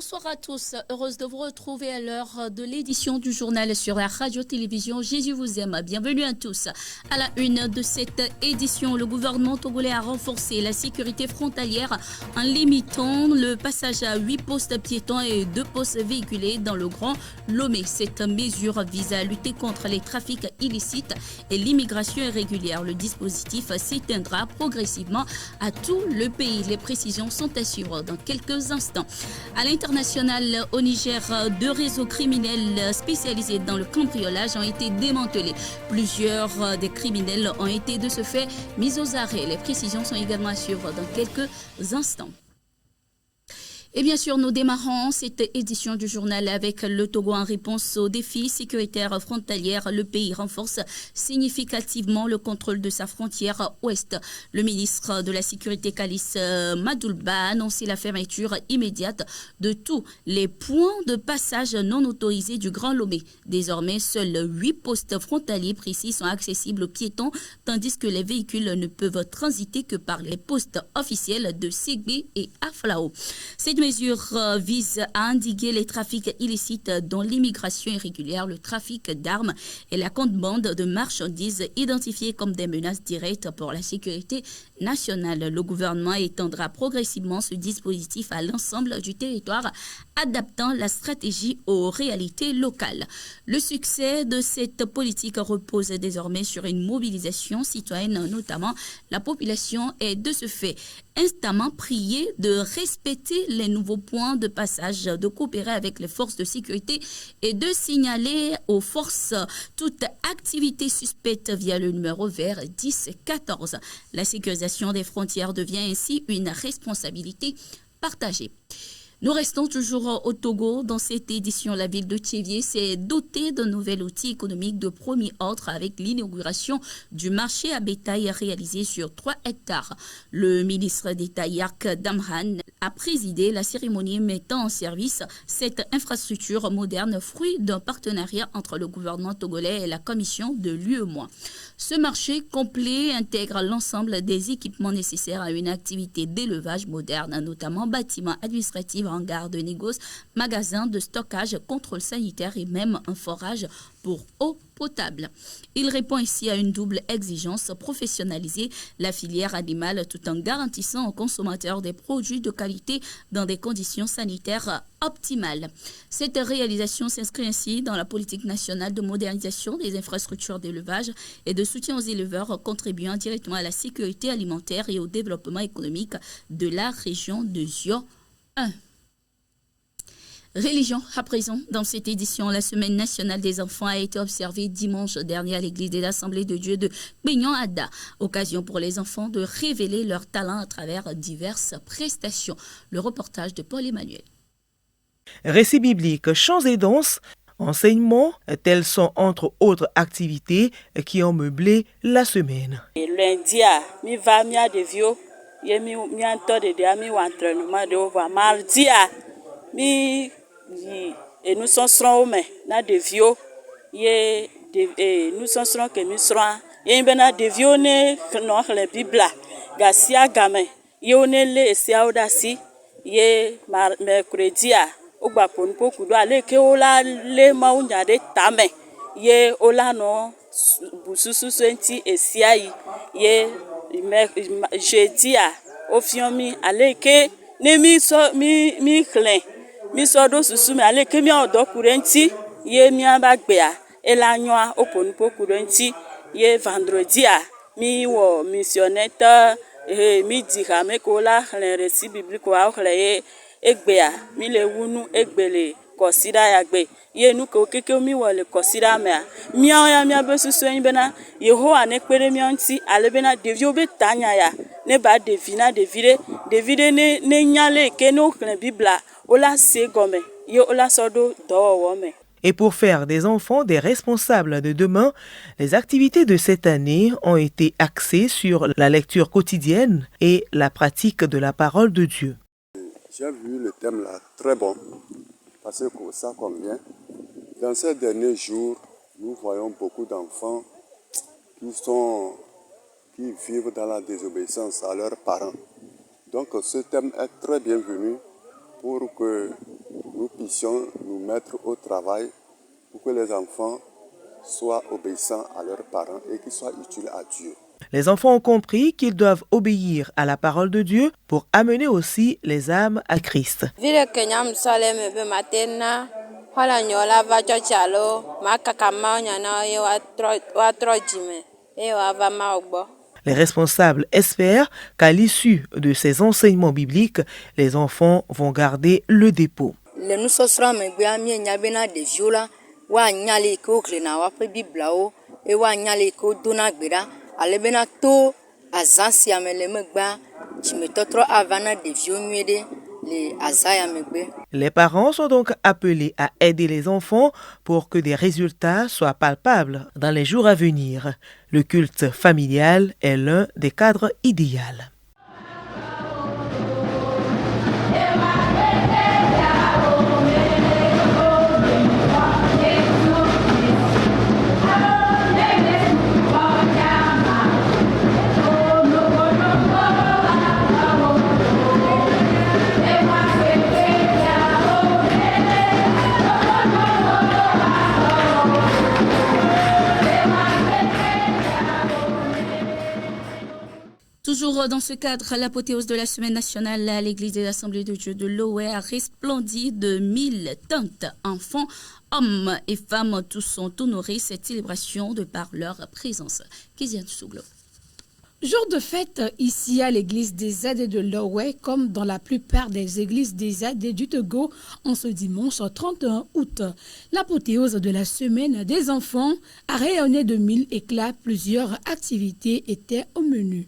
Bonsoir à tous, heureuse de vous retrouver à l'heure de l'édition du journal sur la radio-télévision Jésus vous aime. Bienvenue à tous. À la une de cette édition, le gouvernement togolais a renforcé la sécurité frontalière en limitant le passage à 8 postes piétons et 2 postes véhiculés dans le Grand Lomé. Cette mesure vise à lutter contre les trafics illicites et l'immigration irrégulière. Le dispositif s'éteindra progressivement à tout le pays. Les précisions sont à suivre dans quelques instants. À l'international, au Niger, 2 réseaux criminels spécialisés dans le cambriolage ont été démantelés. Plusieurs des criminels ont été de ce fait mis aux arrêts. Les précisions sont également à suivre dans quelques instants. Et bien sûr, nous démarrons cette édition du journal avec le Togo en réponse aux défis sécuritaires frontaliers. Le pays renforce significativement le contrôle de sa frontière ouest. Le ministre de la Sécurité, Kalis Madoulba, a annoncé la fermeture immédiate de tous les points de passage non autorisés du Grand Lomé. Désormais, seuls 8 postes frontaliers précis sont accessibles aux piétons, tandis que les véhicules ne peuvent transiter que par les postes officiels de Ségbé et Aflao. Cette mesure vise à endiguer les trafics illicites dont l'immigration irrégulière, le trafic d'armes et la contrebande de marchandises identifiées comme des menaces directes pour la sécurité nationale. Le gouvernement étendra progressivement ce dispositif à l'ensemble du territoire, adaptant la stratégie aux réalités locales. Le succès de cette politique repose désormais sur une mobilisation citoyenne, notamment la population est de ce fait instamment priée de respecter les nouveaux points de passage, de coopérer avec les forces de sécurité et de signaler aux forces toute activité suspecte via le numéro vert 1014. La sécurisation des frontières devient ainsi une responsabilité partagée. Nous restons toujours au Togo. Dans cette édition, la ville de Tchévié s'est dotée d'un nouvel outil économique de premier ordre avec l'inauguration du marché à bétail réalisé sur 3 hectares. Le ministre d'État Yark Damhan a présidé la cérémonie mettant en service cette infrastructure moderne, fruit d'un partenariat entre le gouvernement togolais et la commission de l'UEMOA. Ce marché complet intègre l'ensemble des équipements nécessaires à une activité d'élevage moderne, notamment bâtiments administratifs, hangars de négoce, magasins de stockage, contrôle sanitaire et même un forage pour eau potable. Il répond ici à une double exigence, professionnaliser la filière animale tout en garantissant aux consommateurs des produits de qualité dans des conditions sanitaires optimales. Cette réalisation s'inscrit ainsi dans la politique nationale de modernisation des infrastructures d'élevage et de soutien aux éleveurs, contribuant directement à la sécurité alimentaire et au développement économique de la région de Zio 1. Religion à présent. Dans cette édition, la Semaine nationale des enfants a été observée dimanche dernier à l'église de l'Assemblée de Dieu de Beignan-Ada. Occasion pour les enfants de révéler leur talent à travers diverses prestations. Le reportage de Paul-Emmanuel. Récits bibliques, chants et danses, enseignements, telles sont entre autres activités qui ont meublé la semaine. Lundi, mi va mi a devio, ye mi anto de dia mi wa entraînement de over mardi mi et nous sommes na devio ye nous sommes que mi sera ye bena devio ne no le bible gasia game ye onele esia odasi ye mercredi o gba pon poku do ale ke ola le ma unya de tame ye ola no bususu senti esia ye jeudi o fiomi ale ke ne mi so mi clean mi so do susu mi ale ke mi odo kurenti ye mi abagbea elanyoa o pon poku renti ye vendredi mi wo missionnaire mi dira me ko la le récit biblique wa le egbea mi le wunu egbele kosida ya gbe ye nu ko keke mi wo le kosida me mi ya mi abesusu yin bena Yehowa ne kpere mi anti ale bena devio be tanya ya ne ba devide ne nyale ke no klen bibla ola se gome ye ola sodo do me. Et pour faire des enfants des responsables de demain, les activités de cette année ont été axées sur la lecture quotidienne et la pratique de la parole de Dieu. J'ai vu le thème là très bon, parce que ça convient. Dans ces derniers jours, nous voyons beaucoup d'enfants qui vivent dans la désobéissance à leurs parents. Donc ce thème est très bienvenu pour que nous puissions nous mettre au travail pour que les enfants soient obéissants à leurs parents et qu'ils soient utiles à Dieu. Les enfants ont compris qu'ils doivent obéir à la parole de Dieu pour amener aussi les âmes à Christ. Les responsables espèrent qu'à l'issue de ces enseignements bibliques, les enfants vont garder le dépôt. Les parents sont donc appelés à aider les enfants pour que des résultats soient palpables dans les jours à venir. Le culte familial est l'un des cadres idéaux. Toujours dans ce cadre, l'apothéose de la semaine nationale à l'église des Assemblées de Dieu de Loé a resplendi de 1000 tentes. Enfants, hommes et femmes, tous sont honorés cette célébration de par leur présence. Kéziane Souglo. Jour de fête ici à l'église des Aidés de Loé, comme dans la plupart des églises des Aidés du Togo, en ce dimanche 31 août. L'apothéose de la semaine des enfants a rayonné de 1000 éclats. Plusieurs activités étaient au menu.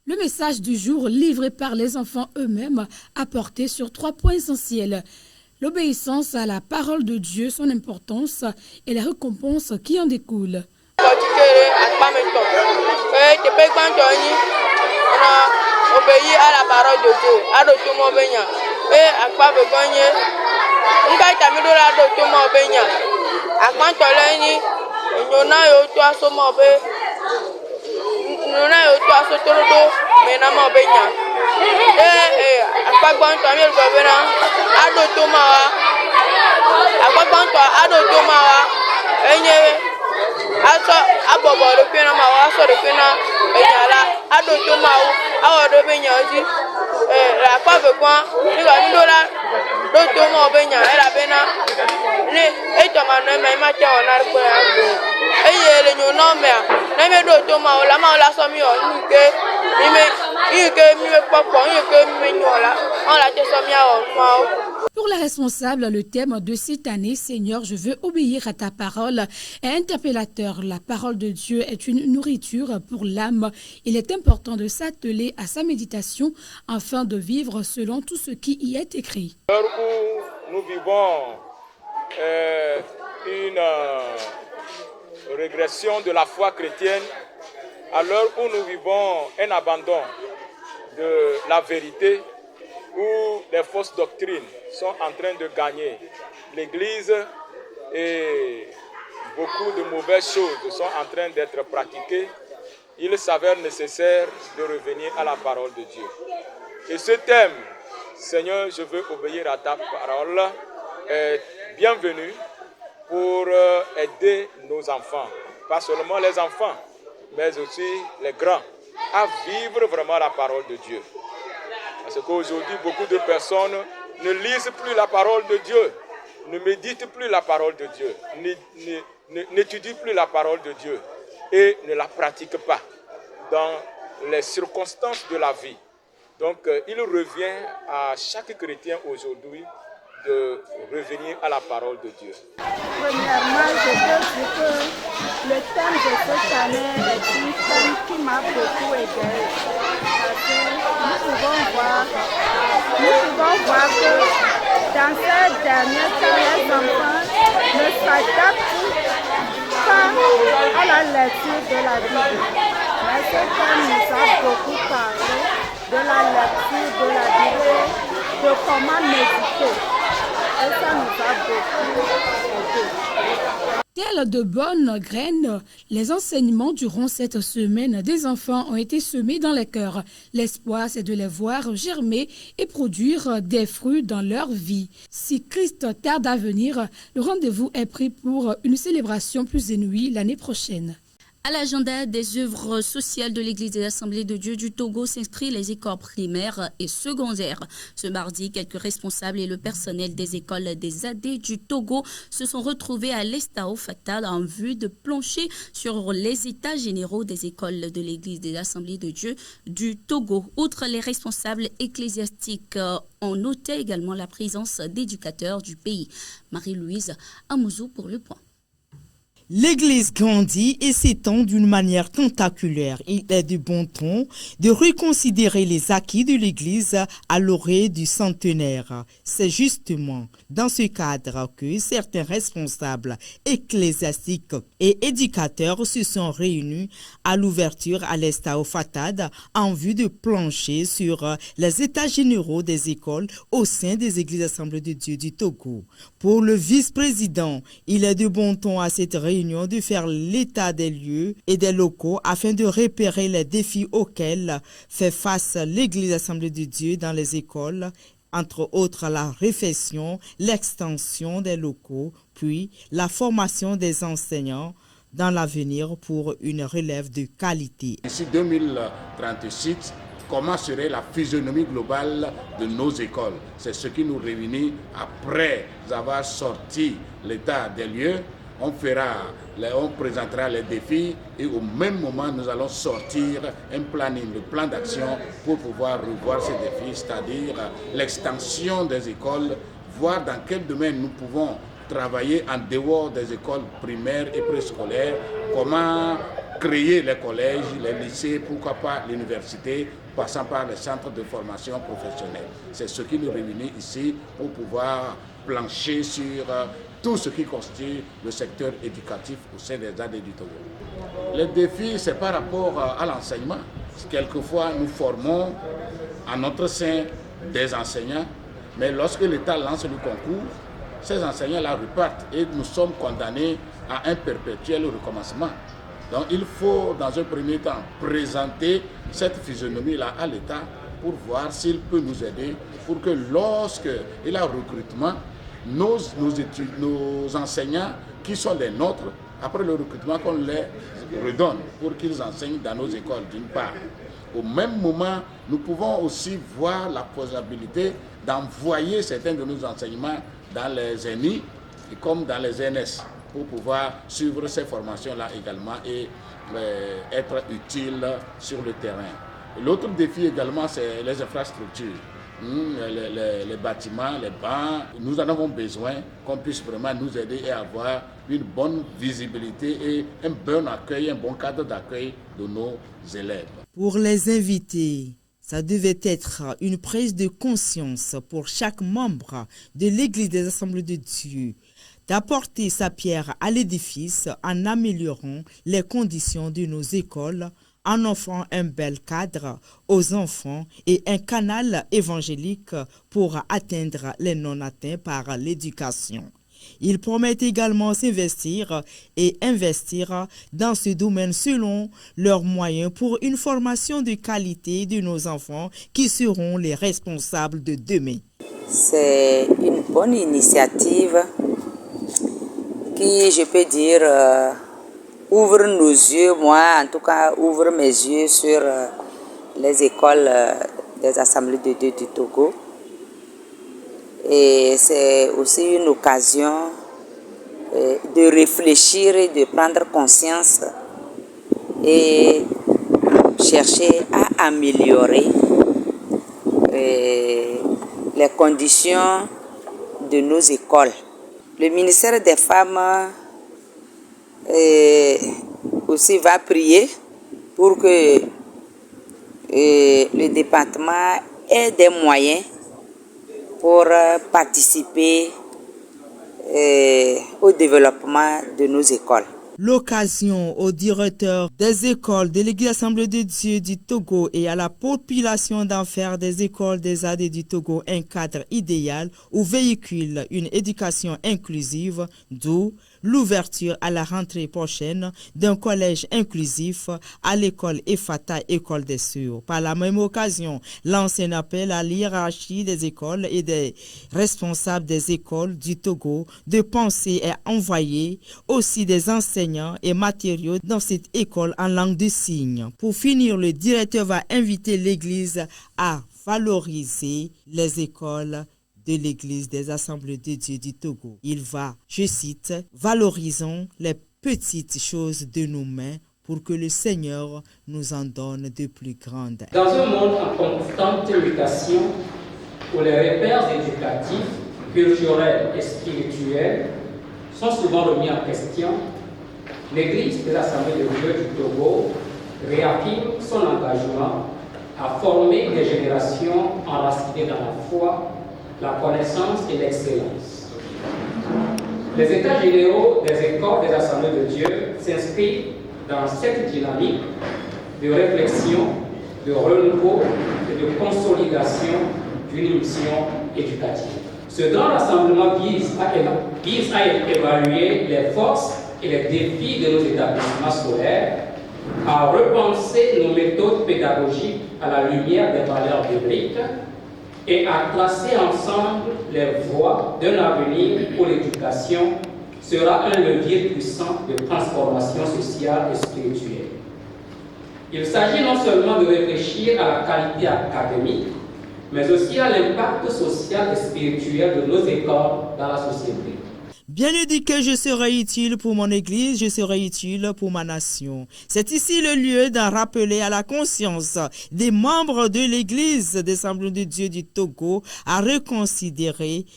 Le message du jour livré par les enfants eux-mêmes a porté sur 3 points essentiels. L'obéissance à la parole de Dieu, son importance et les récompenses qui en découlent. Obéir à la parole de Dieu. Pour les responsables, le thème de cette année, Seigneur, je veux obéir à ta parole, est interpellateur. La parole de Dieu est une nourriture pour l'âme. Il est important de s'atteler à sa méditation afin de vivre selon tout ce qui y est écrit. À l'heure où nous vivons une régression de la foi chrétienne, à l'heure où nous vivons un abandon de la vérité, où les fausses doctrines sont en train de gagner l'Église et beaucoup de mauvaises choses sont en train d'être pratiquées, il s'avère nécessaire de revenir à la parole de Dieu. Et ce thème, Seigneur, je veux obéir à ta parole, est bienvenu pour aider nos enfants pas seulement les enfants, mais aussi les grands, à vivre vraiment la parole de Dieu. Parce qu'aujourd'hui, beaucoup de personnes ne lisent plus la parole de Dieu, ne méditent plus la parole de Dieu, n'étudient plus la parole de Dieu et ne la pratiquent pas dans les circonstances de la vie. Donc, il revient à chaque chrétien aujourd'hui de revenir à la parole de Dieu. Premièrement, je veux dire que le thème de cette année est un thème qui m'a beaucoup aidé. Parce que nous pouvons voir que dans ces derniers temps, les enfants ne s'adaptent pas à la lecture de la Bible. Mais ce thème nous a beaucoup parlé de la lecture de la Bible, de comment méditer. Et ça nous a beaucoup aidé. Telles de bonnes graines, les enseignements durant cette semaine des enfants ont été semés dans les cœurs. L'espoir, c'est de les voir germer et produire des fruits dans leur vie. Si Christ tarde à venir, le rendez-vous est pris pour une célébration plus énouie l'année prochaine. À l'agenda des œuvres sociales de l'Église des Assemblées de Dieu du Togo s'inscrivent les écoles primaires et secondaires. Ce mardi, quelques responsables et le personnel des écoles des AD du Togo se sont retrouvés à l'Estao Fatal en vue de plancher sur les états généraux des écoles de l'Église des Assemblées de Dieu du Togo. Outre les responsables ecclésiastiques, on notait également la présence d'éducateurs du pays. Marie-Louise Amouzou pour le point. L'Église grandit et s'étend d'une manière tentaculaire. Il est de bon ton de reconsidérer les acquis de l'Église à l'orée du centenaire. C'est justement dans ce cadre que certains responsables ecclésiastiques et éducateurs se sont réunis à l'ouverture à l'Estao Fatad en vue de plancher sur les états généraux des écoles au sein des Églises Assemblées de Dieu du Togo. Pour le vice-président, il est de bon ton à cette réunion de faire l'état des lieux et des locaux afin de repérer les défis auxquels fait face l'Église Assemblée de Dieu dans les écoles, entre autres la réfection, l'extension des locaux, puis la formation des enseignants dans l'avenir pour une relève de qualité. D'ici 2036, comment serait la physionomie globale de nos écoles? C'est ce qui nous réunit après avoir sorti l'état des lieux. On présentera les défis et au même moment, nous allons sortir un planning, le plan d'action pour pouvoir revoir ces défis, c'est-à-dire l'extension des écoles, voir dans quel domaine nous pouvons travailler en dehors des écoles primaires et préscolaires, comment créer les collèges, les lycées, pourquoi pas l'université, passant par les centres de formation professionnelle. C'est ce qui nous réunit ici pour pouvoir plancher sur tout ce qui constitue le secteur éducatif au sein des AD du Togo. Les défis, c'est par rapport à l'enseignement. Quelquefois, nous formons en notre sein des enseignants, mais lorsque l'État lance le concours, ces enseignants-là repartent et nous sommes condamnés à un perpétuel recommencement. Donc il faut, dans un premier temps, présenter cette physionomie-là à l'État pour voir s'il peut nous aider, pour que lorsqu'il y a recrutement, nos enseignants qui sont les nôtres, après le recrutement, qu'on les redonne pour qu'ils enseignent dans nos écoles d'une part. Au même moment, nous pouvons aussi voir la possibilité d'envoyer certains de nos enseignements dans les ENI comme dans les NS pour pouvoir suivre ces formations-là également et être utiles sur le terrain. L'autre défi également, c'est les infrastructures. Les bâtiments, les bancs, nous en avons besoin qu'on puisse vraiment nous aider et avoir une bonne visibilité et un bon accueil, un bon cadre d'accueil de nos élèves. Pour les invités, ça devait être une prise de conscience pour chaque membre de l'Église des Assemblées de Dieu d'apporter sa pierre à l'édifice en améliorant les conditions de nos écoles, en offrant un bel cadre aux enfants et un canal évangélique pour atteindre les non-atteints par l'éducation. Ils promettent également s'investir et investir dans ce domaine selon leurs moyens pour une formation de qualité de nos enfants qui seront les responsables de demain. C'est une bonne initiative qui, je peux dire, ouvre nos yeux, moi en tout cas, ouvre mes yeux sur les écoles des Assemblées de Dieu du Togo. Et c'est aussi une occasion de réfléchir et de prendre conscience et chercher à améliorer les conditions de nos écoles. Le ministère des Femmes aussi va prier pour que le département ait des moyens pour participer au développement de nos écoles. L'occasion aux directeurs des écoles de l'Église Assemblée de Dieu du Togo et à la population d'en faire des écoles des AD du Togo un cadre idéal où véhicule une éducation inclusive, d'où l'ouverture à la rentrée prochaine d'un collège inclusif à l'école EFATA, École des Sœurs. Par la même occasion, lance un appel à l'hiérarchie des écoles et des responsables des écoles du Togo de penser et envoyer aussi des enseignants et matériaux dans cette école en langue de signes. Pour finir, le directeur va inviter l'Église à valoriser les écoles de l'Église des Assemblées de Dieu du Togo. Il va, je cite, « Valorisons les petites choses de nos mains pour que le Seigneur nous en donne de plus grandes. » Dans un monde en constante mutation, où les repères éducatifs, culturels et spirituels sont souvent remis en question, l'Église des Assemblées de Dieu du Togo réaffirme son engagement à former des générations enracinées dans la foi, la connaissance et l'excellence. Les États généraux des écoles des Assemblées de Dieu s'inscrivent dans cette dynamique de réflexion, de renouveau et de consolidation d'une mission éducative. Ce grand rassemblement vise à évaluer les forces et les défis de nos établissements scolaires, à repenser nos méthodes pédagogiques à la lumière des valeurs bibliques et à tracer ensemble les voies d'un avenir où l'éducation sera un levier puissant de transformation sociale et spirituelle. Il s'agit non seulement de réfléchir à la qualité académique, mais aussi à l'impact social et spirituel de nos écoles dans la société. Bien éduqué, je serai utile pour mon Église, je serai utile pour ma nation. C'est ici le lieu d'en rappeler à la conscience des membres de l'Église des Assemblées de Dieu du Togo à reconsidérer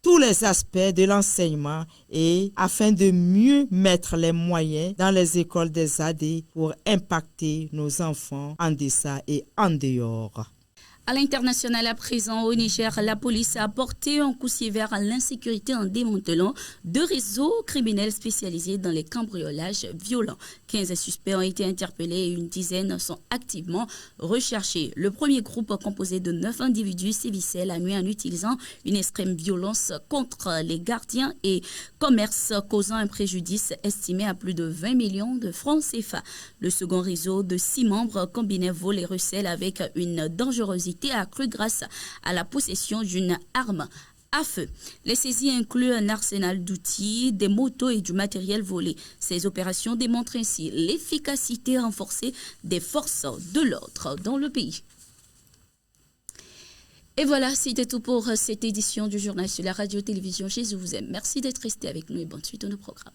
tous les aspects de l'enseignement et afin de mieux mettre les moyens dans les écoles des AD pour impacter nos enfants en deçà et en dehors. À l'international, à présent, au Niger, la police a porté un coup sévère à l'insécurité en démantelant 2 réseaux criminels spécialisés dans les cambriolages violents. 15 suspects ont été interpellés et une dizaine sont activement recherchés. Le premier groupe, composé de 9 individus, sévissait la nuit en utilisant une extrême violence contre les gardiens et commerces, causant un préjudice estimé à plus de 20 millions de francs CFA. Le second réseau de 6 membres combinait vol et recel avec une dangerosité accrue grâce à la possession d'une arme à feu. Les saisies incluent un arsenal d'outils, des motos et du matériel volé. Ces opérations démontrent ainsi l'efficacité renforcée des forces de l'ordre dans le pays. Et voilà, c'était tout pour cette édition du journal sur la radio-télévision Jésus vous aime. Merci d'être resté avec nous et bonne suite à nos programmes.